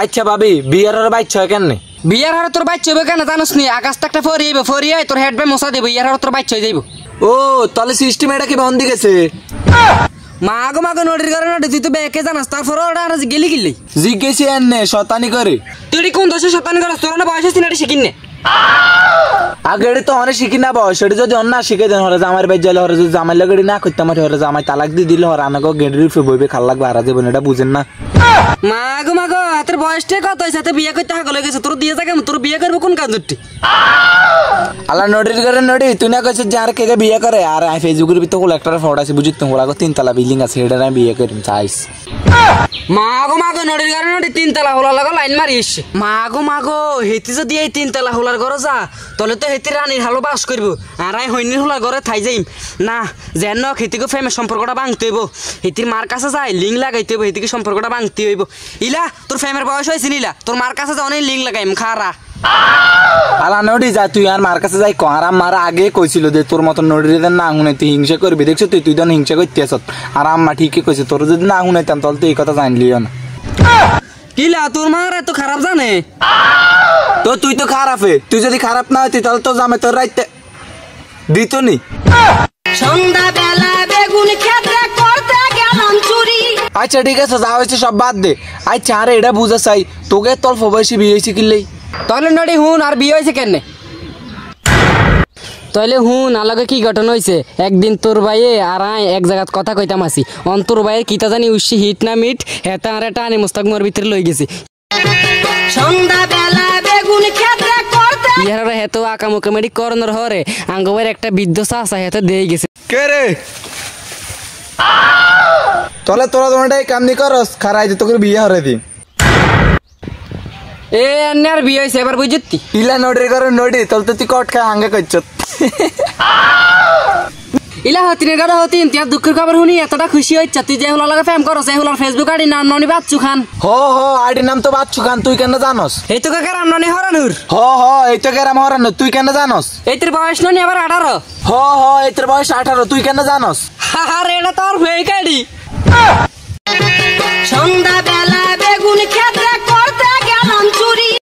আচ্ছা ভাবি বিয়ার আর বাচ্চা হয় কেন? বিয়ার হারে তোর বাচ্চা হবে কেন জানোস নি? আকাশটা একটা ফরিয়ে তোর হেড বাই মশা দেবো, ইয়ার হারে তোর বাচ্চা হয়ে যাইব। ও তাহলে সিস্টেম এটা কি বন্ধ গেছে? মাগো নদীর কারণে তুই তো বেকে জানাস, তারপর ওটা আর গেলি কিনলি জিজ্ঞেসি এনে শতানি করে তুই কোন দোষে শতানি করাস? তোর না বয়স সিনারি শিখিন নে আগে তো অনেক শিখি না বয়স, সেটা যদি অন্য শিখে দেন হরে আমার বাই জালে হরে যদি জামাই লাগড়ি না করতে আমার হরে জামাই তালাক দিয়ে দিলে হরে আমাকে গেঁড়ির বইবে খাল লাগবে হারা যাবেন, এটা বুঝেন না? মাগো হাতের বয়সটাই কত হয়েছে, হাতে বিয়ে করতে হাগল হয়ে গেছে, তোর দিয়ে থাকে তোর বিয়ে করবো কোন কাজটি? আল্লাহ নদীর করে নদী তুই না কইছিস যে আর কে বিয়ে করে, আর ফেসবুকের ভিতরে কোল একটা ফটো আছে বুঝিস তো, ওরা 3 তলা বিল্ডিং আছে, এটা আমি বিয়ে করিম চাইস। মাগো নদীর কারণে 3 তলা হোলার লাগা লাইন মারিস। মাগো হেতি যদি এই 3 তলা হোলার ঘরে যা তাহলে তো হেতি রানীর হালো বাস করবো, আর আই হইনির হোলার ঘরে থাই যাইম না। যেন হেতিকে ফেমের সম্পর্কটা ভাঙতে হইব, হেতির মার কাছে যাই লিঙ্ক লাগাইতে হইব, হেতিকে সম্পর্কটা ভাঙতে হইব। ইলা তোর ফেমের বয়স হয়েছে নিলা, তোর মার কাছে যাও অনেক লিঙ্ক লাগাইম খারা। আলা নদী যা তুই আর মার কাছে যাই আর মার আগে কইছিল যে তোর মতন নদীর না শুনে তুই হিংসা করবি, দেখছো তুই তো হিংসা করতে আস, আর আম্মা ঠিকই কইছে তোর যদি না শুনাইতাম তাহলে তুই এই কথা জানলিও না। কিলা তোর মার এত খারাপ জানে? তো তুই তো খারাপে, তুই যদি খারাপ না হইতি তাহলে তো জামে তোর রাইতে দিত নি। সন্ধ্যা বেলা বেগুন ক্ষেত্রে করতে গেলাম চুরি। আচ্ছা ঠিক আছে যা হয়েছে সব বাদ দে। আচ্ছা আরে এটা বুঝা চাই তোকে তোর বয়সী বিয়ে হয়েছে কিনলেই তাহলে নডি হুন আর বিয়ে হয়েছে কেন? তাহলে হুন আলাগে কি ঘটনা হয়েছে। একদিন তোর ভাইয়ে আর এক জায়গাত কথা কইতাম আসি, অন্তর ভাইয়ের কিতা জানি উষ্ছি হিট না মিট হেতা আর এটা আনি মুস্তাকমর ভিতরে লই গেছি। সন্ধ্যা বেলা বেগুন ক্ষেত্রে করতে ইয়ার হেতো আকা মুকামেডি করনর হরে আঙ্গবের একটা বৃদ্ধ চাচা হেতে দিয়ে গেছে। কে রে? তাহলে তোরা তোমারটাই কামনি করস খারাই যে তোকে বিয়ে হরে দি এ আর বিয়ে হয়েছে এবার বুঝতি ইলা নডি করে নডি তাহলে তো তুই কট খায় হাঙ্গে করছ। ইলা হতিনের ঘরে হতিন তুই দুঃখের খবর শুনি এতটা খুশি হচ্ছে, তুই যে হলার লাগে ফেম করস, এই হলার ফেসবুক আইডি নাম ননি বাচ্চু খান। হো আইডি নাম তো বাচ্চু খান, তুই কেন জানস? এই তো কাকার নাম ননি হরানুর। হ এই তো কেরাম হরানো, তুই কেন জানস? এই তোর বয়স ননি আবার 18। হ এই তোর বয়স 18, তুই কেন জানস? আরে এটা তোর ফেক আইডি। সন্ধ্যা